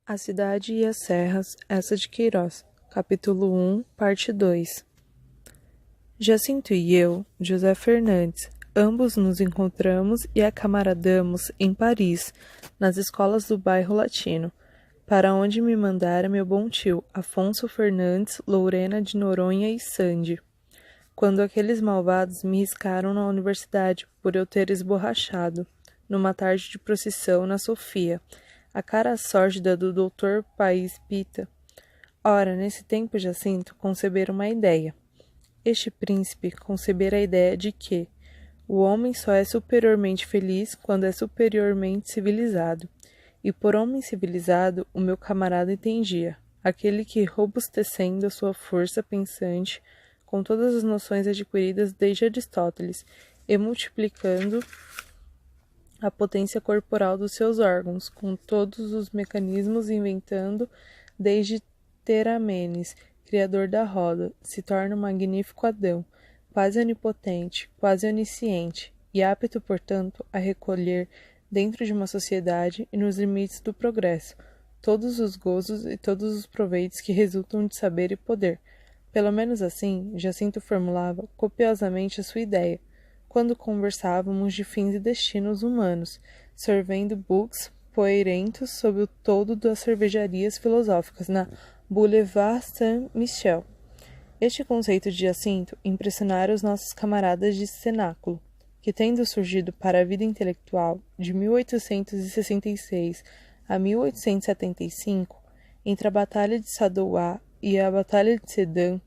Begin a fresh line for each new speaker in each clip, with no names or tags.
A Cidade e as Serras, Essa de Queiroz, capítulo 1, parte 2. Jacinto e eu, José Fernandes, ambos nos encontramos e acamaradamos em Paris, nas escolas do bairro Latino, para onde me mandara meu bom tio, Afonso Fernandes, Lourena de Noronha e Sande, quando aqueles malvados me riscaram na universidade por eu ter esborrachado, numa tarde de procissão na Sofia, a cara sórdida do doutor País Pita. Ora, nesse tempo Jacinto concebera uma ideia. Este príncipe concebera a ideia de que o homem só é superiormente feliz quando é superiormente civilizado. E por homem civilizado, o meu camarada entendia, aquele que, robustecendo a sua força pensante, com todas as noções adquiridas desde Aristóteles, e multiplicando a potência corporal dos seus órgãos, com todos os mecanismos inventando desde Teramenes, criador da roda, se torna um magnífico Adão, quase onipotente, quase onisciente, e apto, portanto, a recolher, dentro de uma sociedade e nos limites do progresso, todos os gozos e todos os proveitos que resultam de saber e poder. Pelo menos assim, Jacinto formulava copiosamente a sua ideia, quando conversávamos de fins e destinos humanos, sorvendo bugs poeirentos sob o toldo das cervejarias filosóficas na Boulevard Saint-Michel. Este conceito de Jacinto impressionara os nossos camaradas de cenáculo, que, tendo surgido para a vida intelectual de 1866 a 1875, entre a Batalha de Sadowa e a Batalha de Sedan,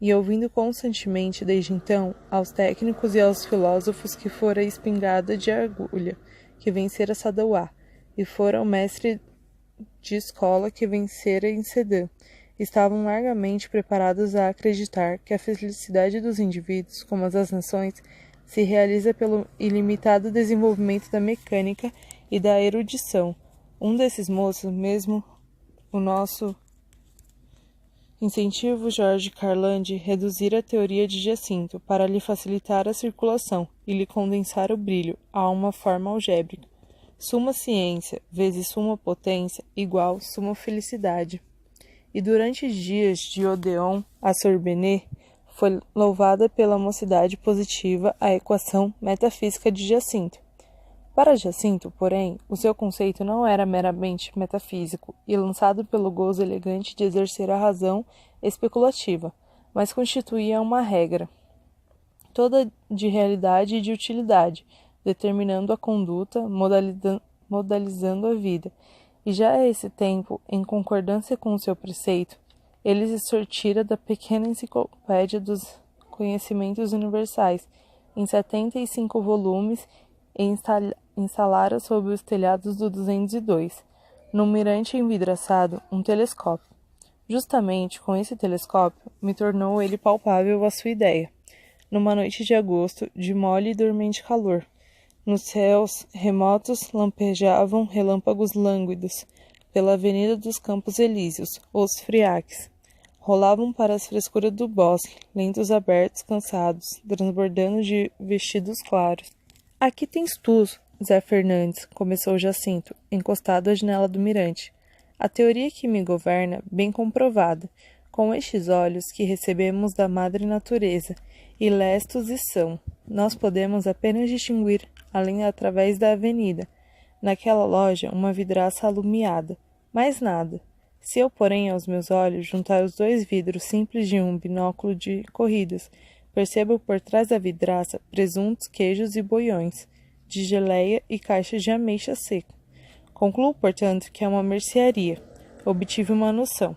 e ouvindo constantemente desde então aos técnicos e aos filósofos que fora a espingarda de agulha que vencera Sadowa, e fora o mestre de escola que vencera em Sedan, estavam largamente preparados a acreditar que a felicidade dos indivíduos, como as das nações, se realiza pelo ilimitado desenvolvimento da mecânica e da erudição. Um desses moços, mesmo o nosso incentivo Jorge Carlandi, reduzir a teoria de Jacinto para lhe facilitar a circulação e lhe condensar o brilho a uma forma algébrica. Suma ciência vezes suma potência igual suma felicidade. E durante os dias de Odéon a Sorbenet, foi louvada pela mocidade positiva a equação metafísica de Jacinto. Para Jacinto, porém, o seu conceito não era meramente metafísico e lançado pelo gozo elegante de exercer a razão especulativa, mas constituía uma regra, toda de realidade e de utilidade, determinando a conduta, modalizando a vida. E já a esse tempo, em concordância com o seu preceito, ele se sortira da pequena enciclopédia dos conhecimentos universais, em 75 volumes, e instalara sob os telhados do 202, num mirante envidraçado, um telescópio. Justamente com esse telescópio me tornou ele palpável a sua ideia. Numa noite de agosto, de mole e dormente calor, nos céus remotos lampejavam relâmpagos lânguidos pela avenida dos Campos Elíseos, os friaques. Rolavam para as frescuras do bosque, lentos abertos, cansados, transbordando de vestidos claros. Aqui tens tu, Zé Fernandes, começou Jacinto, encostado à janela do mirante. A teoria que me governa, bem comprovada, com estes olhos que recebemos da madre natureza, e lestos e são, nós podemos apenas distinguir, além através da avenida, naquela loja, uma vidraça alumiada, mais nada. Se eu, porém, aos meus olhos, juntar os dois vidros simples de um binóculo de corridas, percebo por trás da vidraça presuntos, queijos e boiões, de geleia e caixas de ameixa seca. Concluo, portanto, que é uma mercearia. Obtive uma noção.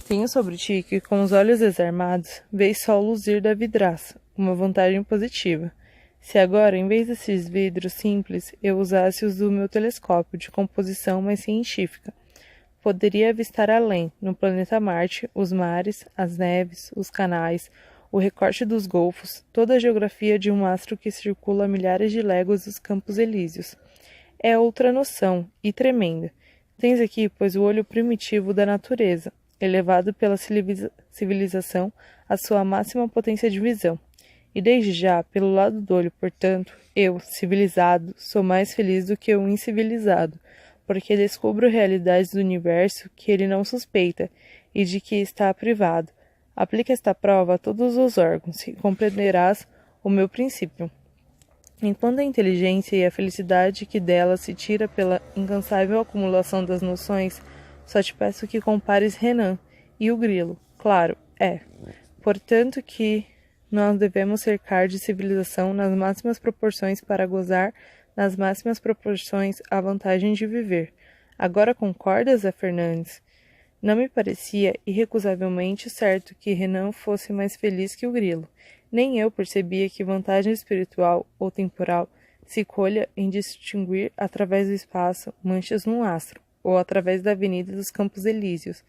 Tenho sobre ti que, com os olhos desarmados, vês só o luzir da vidraça, uma vantagem positiva. Se agora, em vez desses vidros simples, eu usasse os do meu telescópio de composição mais científica, poderia avistar além, no planeta Marte, os mares, as neves, os canais, o recorte dos golfos, toda a geografia de um astro que circula a milhares de léguas dos Campos Elíseos. É outra noção, e tremenda. Tens aqui, pois, o olho primitivo da natureza, elevado pela civilização à sua máxima potência de visão. E desde já, pelo lado do olho, portanto, eu, civilizado, sou mais feliz do que o incivilizado, porque descubro realidades do universo que ele não suspeita e de que está privado. Aplica esta prova a todos os órgãos e compreenderás o meu princípio. Enquanto a inteligência e a felicidade que dela se tira pela incansável acumulação das noções, só te peço que compares Renan e o grilo. Claro, portanto que nós devemos cercar de civilização nas máximas proporções para gozar nas máximas proporções a vantagem de viver. Agora concordas, Zé Fernandes? Não me parecia irrecusavelmente certo que Renan fosse mais feliz que o grilo. Nem eu percebia que vantagem espiritual ou temporal se colha em distinguir através do espaço manchas num astro, ou através da avenida dos Campos Elíseos,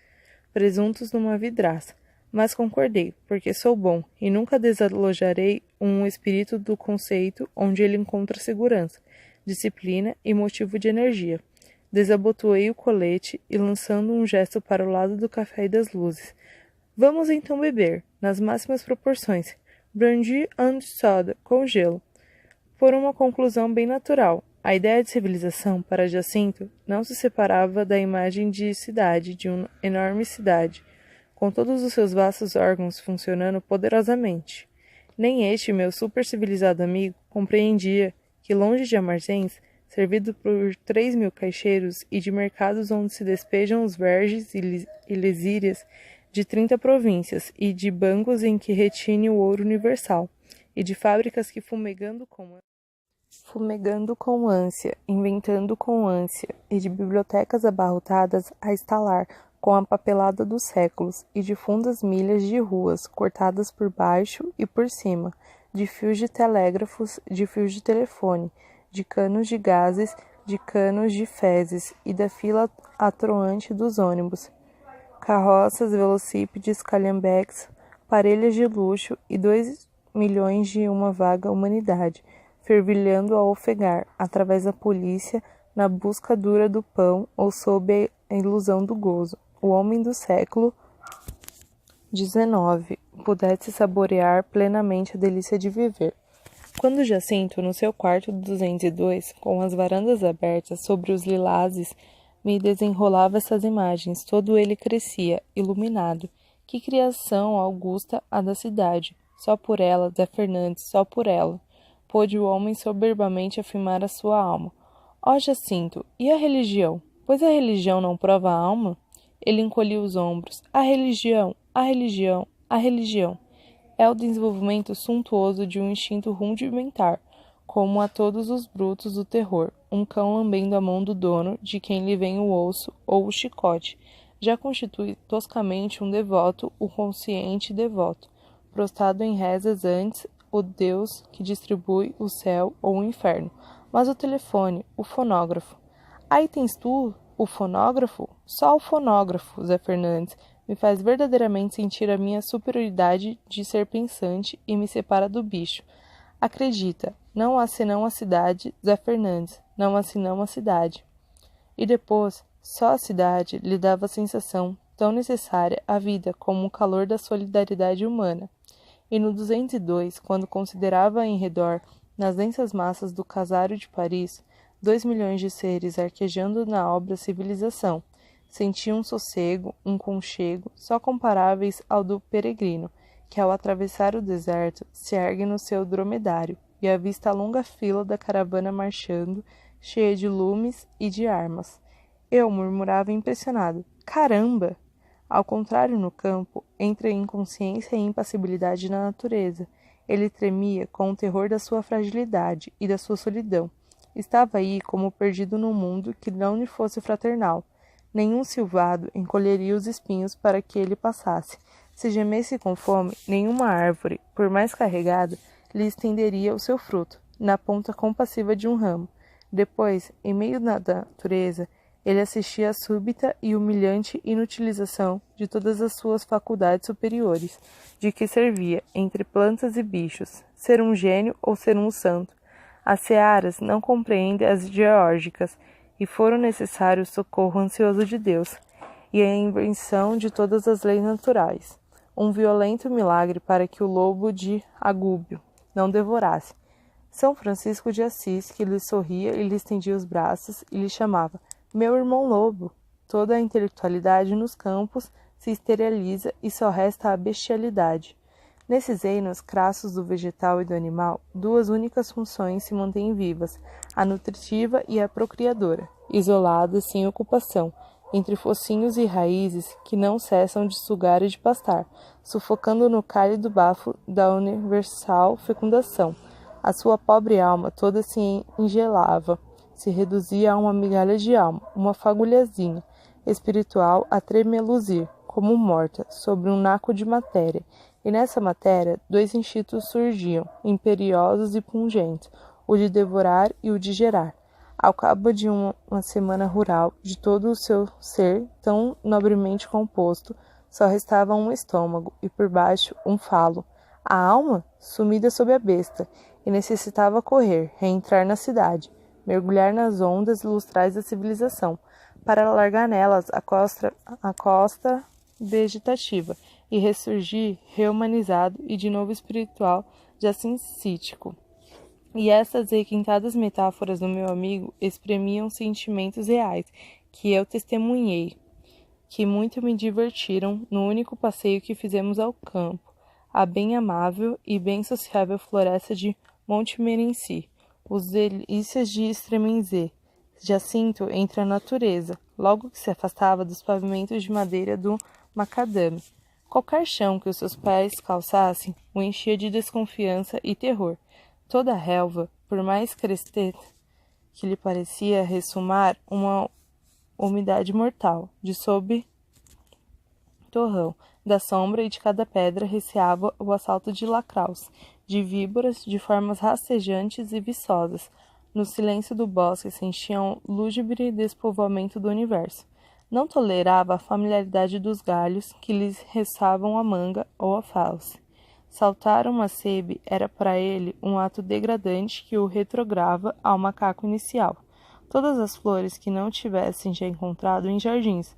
presuntos numa vidraça. Mas concordei, porque sou bom, e nunca desalojarei um espírito do conceito onde ele encontra segurança, disciplina e motivo de energia. Desabotoei o colete e, lançando um gesto para o lado do café e das luzes. Vamos então beber, nas máximas proporções, brandy and soda, com gelo. Por uma conclusão bem natural, a ideia de civilização para Jacinto não se separava da imagem de cidade, de uma enorme cidade, com todos os seus vastos órgãos funcionando poderosamente. Nem este meu supercivilizado amigo compreendia que, longe de armazéns, servido por 3.000 caixeiros e de mercados onde se despejam os verges e lesírias de 30 províncias, e de bancos em que retine o ouro universal, e de fábricas que fumegando com ânsia, inventando com ânsia, e de bibliotecas abarrotadas a estalar com a papelada dos séculos, e de fundas milhas de ruas cortadas por baixo e por cima, de fios de telégrafos, de fios de telefone, de canos de gases, de canos de fezes, e da fila atroante dos ônibus, carroças, velocípedes, calhambeques, parelhas de luxo e 2 milhões de uma vaga humanidade, fervilhando a ofegar, através da polícia, na busca dura do pão ou sob a ilusão do gozo. O homem do século XIX pudesse saborear plenamente a delícia de viver. Quando Jacinto, no seu quarto 202, com as varandas abertas sobre os lilazes, me desenrolava essas imagens, todo ele crescia, iluminado. Que criação augusta a da cidade! Só por ela, Zé Fernandes, só por ela, pôde o homem soberbamente afirmar a sua alma. Ó Jacinto, e a religião? Pois a religião não prova a alma? Ele encolhia os ombros. A religião, a religião, a religião. É o desenvolvimento suntuoso de um instinto rudimentar, como a todos os brutos do terror, um cão lambendo a mão do dono, de quem lhe vem o osso ou o chicote. Já constitui toscamente um devoto, o consciente devoto, prostrado em rezas antes o Deus que distribui o céu ou o inferno. Mas o telefone, o fonógrafo. Aí tens tu, o fonógrafo? Só o fonógrafo, Zé Fernandes, me faz verdadeiramente sentir a minha superioridade de ser pensante e me separa do bicho. Acredita, não há senão a cidade, Zé Fernandes, não há senão a cidade. E depois, só a cidade lhe dava a sensação tão necessária à vida como o calor da solidariedade humana. E no 202, quando considerava em redor, nas densas massas do casário de Paris, 2 milhões de seres arquejando na obra civilização, sentia um sossego, um conchego, só comparáveis ao do peregrino, que ao atravessar o deserto se ergue no seu dromedário e avista a longa fila da caravana marchando, cheia de lumes e de armas. Eu murmurava impressionado: caramba! Ao contrário, no campo, entre inconsciência e impassibilidade na natureza, ele tremia com o terror da sua fragilidade e da sua solidão. Estava aí como perdido num mundo que não lhe fosse fraternal. Nenhum silvado encolheria os espinhos para que ele passasse. Se gemesse com fome, nenhuma árvore, por mais carregada, lhe estenderia o seu fruto, na ponta compassiva de um ramo. Depois, em meio da natureza, ele assistia à súbita e humilhante inutilização de todas as suas faculdades superiores, de que servia, entre plantas e bichos, ser um gênio ou ser um santo. As searas não compreendem as geórgicas, e foram necessários o socorro ansioso de Deus, e a invenção de todas as leis naturais, um violento milagre para que o lobo de Agúbio não devorasse. São Francisco de Assis, que lhe sorria e lhe estendia os braços e lhe chamava: Meu irmão lobo! Toda a intelectualidade nos campos se esteriliza e só resta a bestialidade. Nesses reinos crassos do vegetal e do animal, duas únicas funções se mantêm vivas, a nutritiva e a procriadora, isoladas, sem ocupação, entre focinhos e raízes que não cessam de sugar e de pastar, sufocando no cálido bafo da universal fecundação. A sua pobre alma toda se engelava, se reduzia a uma migalha de alma, uma fagulhazinha espiritual a tremeluzir, como morta, sobre um naco de matéria. E nessa matéria, dois instintos surgiam, imperiosos e pungentes, o de devorar e o de gerar. Ao cabo de uma semana rural, de todo o seu ser tão nobremente composto, só restava um estômago e por baixo um falo. A alma, sumida sob a besta, e necessitava correr, reentrar na cidade, mergulhar nas ondas lustrais da civilização, para largar nelas a costa vegetativa e ressurgir rehumanizado e de novo espiritual, jacincítico. E essas requintadas metáforas do meu amigo exprimiam sentimentos reais, que eu testemunhei, que muito me divertiram no único passeio que fizemos ao campo, a bem amável e bem sociável floresta de Montmorency, os delícias de Extremenzé, Jacinto entre a natureza, logo que se afastava dos pavimentos de madeira do macadame. Qualquer chão que os seus pés calçassem o enchia de desconfiança e terror. Toda a relva, por mais cresteta que lhe parecia ressumar uma umidade mortal, de sob torrão, da sombra e de cada pedra receava o assalto de lacraus, de víboras, de formas rastejantes e viçosas. No silêncio do bosque sentia um lúgubre despovoamento do universo. Não tolerava a familiaridade dos galhos que lhes ressavam a manga ou a falce. Saltar uma sebe era para ele um ato degradante que o retrograva ao macaco inicial. Todas as flores que não tivessem já encontrado em jardins,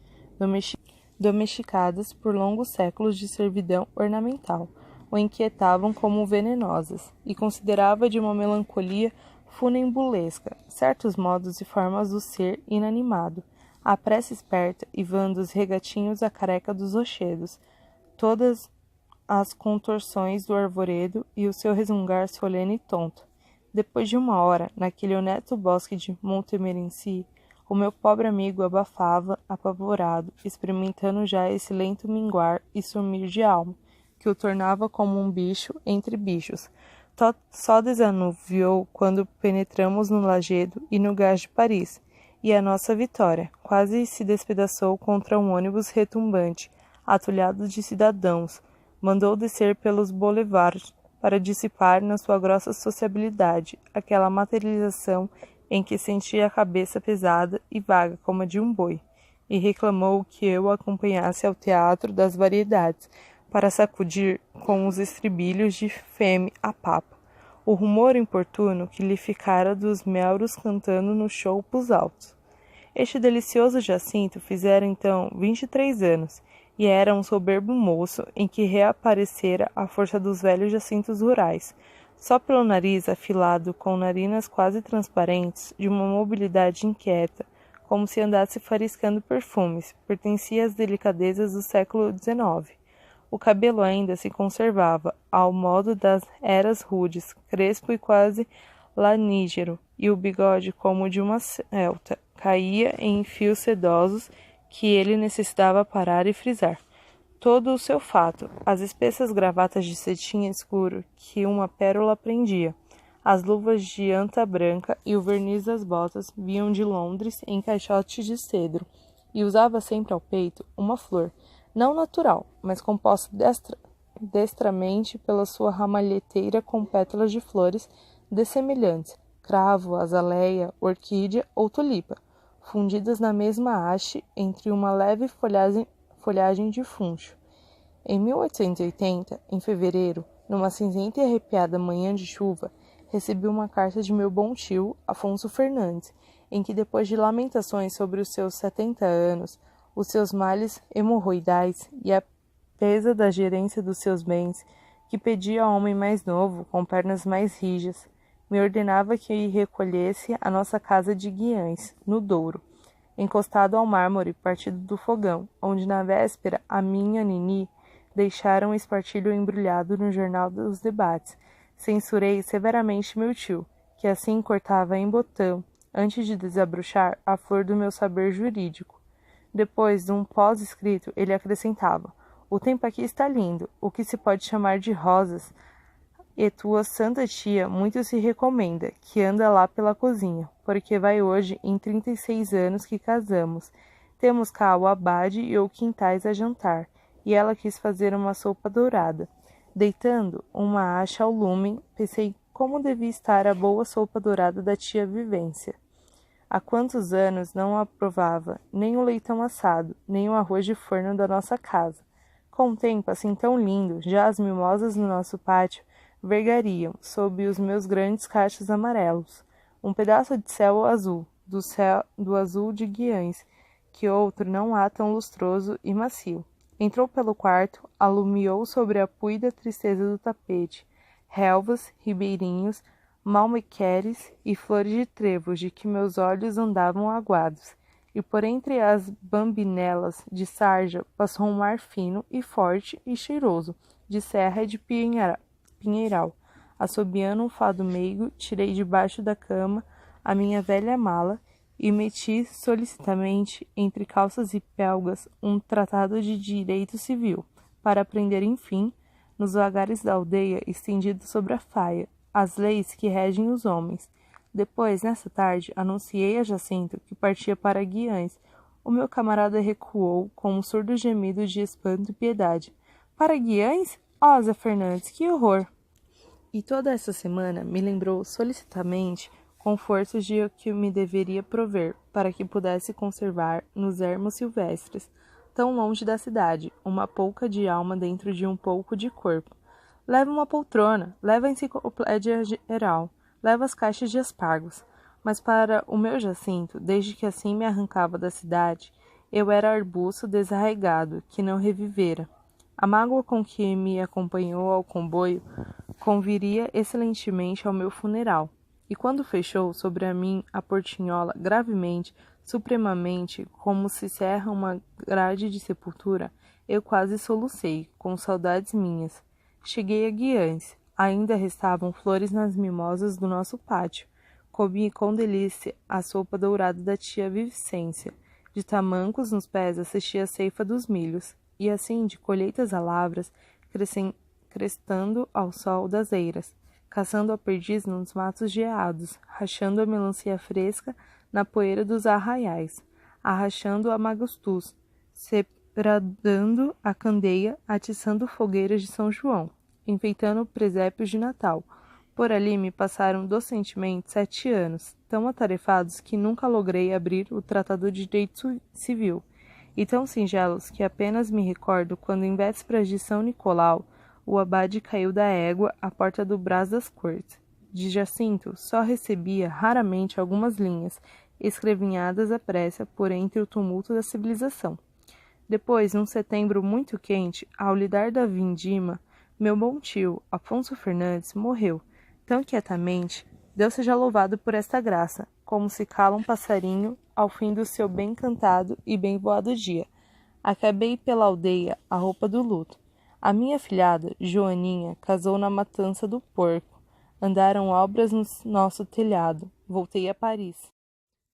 domesticadas por longos séculos de servidão ornamental, o inquietavam como venenosas, e considerava de uma melancolia funambulesca certos modos e formas do ser inanimado, a pressa esperta e vã dos regatinhos à careca dos rochedos, todas as contorções do arvoredo e o seu resmungar solene e tonto. Depois de uma hora, naquele honesto bosque de Montmorency, o meu pobre amigo abafava, apavorado, experimentando já esse lento minguar e sumir de alma, que o tornava como um bicho entre bichos. Só desanuviou quando penetramos no Lagedo e no Gás de Paris, e a nossa vitória quase se despedaçou contra um ônibus retumbante, atulhado de cidadãos. Mandou descer pelos boulevards para dissipar na sua grossa sociabilidade aquela materialização em que sentia a cabeça pesada e vaga como a de um boi, e reclamou que eu o acompanhasse ao Teatro das Variedades para sacudir com os estribilhos de Femme a Papa o rumor importuno que lhe ficara dos melros cantando no show pros altos. Este delicioso Jacinto fizera então 23 anos, e era um soberbo moço em que reaparecera a força dos velhos jacintos rurais, só pelo nariz afilado com narinas quase transparentes, de uma mobilidade inquieta, como se andasse fariscando perfumes, pertencia às delicadezas do século XIX. O cabelo ainda se conservava, ao modo das eras rudes, crespo e quase lanígero, e o bigode, como de uma celta, caía em fios sedosos que ele necessitava parar e frisar. Todo o seu fato, as espessas gravatas de cetim escuro que uma pérola prendia, as luvas de anta branca e o verniz das botas vinham de Londres em caixotes de cedro, e usava sempre ao peito uma flor, não natural, mas composta destramente pela sua ramalheteira com pétalas de flores dessemelhantes, cravo, azaleia, orquídea ou tulipa, fundidas na mesma haste entre uma leve folhagem de funcho. Em 1880, em fevereiro, numa cinzenta e arrepiada manhã de chuva, recebi uma carta de meu bom tio, Afonso Fernandes, em que, depois de lamentações sobre os seus 70 anos, os seus males hemorroidais e a pesa da gerência dos seus bens, que pedia ao homem mais novo, com pernas mais rijas, me ordenava que recolhesse a nossa casa de Guiães, no Douro, encostado ao mármore partido do fogão, onde na véspera a minha Nini deixara um espartilho embrulhado no jornal dos debates. Censurei severamente meu tio, que assim cortava em botão, antes de desabrochar a flor do meu saber jurídico. Depois de um pós-escrito, ele acrescentava: o tempo aqui está lindo, o que se pode chamar de rosas, e tua santa tia muito se recomenda, que anda lá pela cozinha, porque vai hoje em 36 anos que casamos. Temos cá o abade e o quintais a jantar, e ela quis fazer uma sopa dourada. Deitando uma acha ao lume, pensei como devia estar a boa sopa dourada da tia Vivência. Há quantos anos não aprovava nem o leitão assado, nem o arroz de forno da nossa casa. Com um tempo assim tão lindo, já as mimosas no nosso pátio vergariam sob os meus grandes cachos amarelos. Um pedaço de céu azul, do azul de Guiães, que outro não há tão lustroso e macio. Entrou pelo quarto, alumiou sobre a puída tristeza do tapete, relvas, ribeirinhos, malmequeres e flores de trevo de que meus olhos andavam aguados, e por entre as bambinelas de sarja passou um ar fino e forte e cheiroso, de serra e de pinheiral. Assobiando um fado meigo, tirei debaixo da cama a minha velha mala e meti solicitamente entre calças e pelgas um tratado de direito civil, para aprender, enfim, nos vagares da aldeia estendido sobre a faia, as leis que regem os homens. Depois, nessa tarde, anunciei a Jacinto que partia para Guiães. O meu camarada recuou com um surdo gemido de espanto e piedade. Para Guiães? Ó, Zé Fernandes, que horror! E toda essa semana me lembrou solicitamente confortos de que me deveria prover, para que pudesse conservar nos ermos silvestres, tão longe da cidade, uma pouca de alma dentro de um pouco de corpo. Leva uma poltrona, leva a enciclopédia geral, leva as caixas de aspargos. Mas para o meu Jacinto, desde que assim me arrancava da cidade, eu era arbusto desarraigado, que não revivera. A mágoa com que me acompanhou ao comboio conviria excelentemente ao meu funeral. E quando fechou sobre a mim a portinhola gravemente, supremamente, como se cerra uma grade de sepultura, eu quase solucei, com saudades minhas. Cheguei a Guiães. Ainda restavam flores nas mimosas do nosso pátio. Comi com delícia a sopa dourada da tia Vicência. De tamancos nos pés assisti a ceifa dos milhos. E assim, de colheitas a lavras, crestando ao sol das eiras, caçando a perdiz nos matos geados, rachando a melancia fresca na poeira dos arraiais, arrachando a magostus, separadando a candeia, atiçando fogueiras de São João, enfeitando presépios de Natal. Por ali me passaram docentemente 7 anos, tão atarefados que nunca logrei abrir o Tratado de Direito Civil, e tão singelos que apenas me recordo quando, em vésperas de São Nicolau, o abade caiu da égua à porta do Brás das Cortes. De Jacinto só recebia raramente algumas linhas, escrevinhadas à pressa por entre o tumulto da civilização. Depois, num setembro muito quente, ao lidar da vindima, meu bom tio, Afonso Fernandes, morreu, tão quietamente, Deus seja louvado por esta graça, como se cala um passarinho ao fim do seu bem cantado e bem voado dia. Acabei pela aldeia a roupa do luto. A minha filhada, Joaninha, casou na matança do porco. Andaram obras no nosso telhado. Voltei a Paris.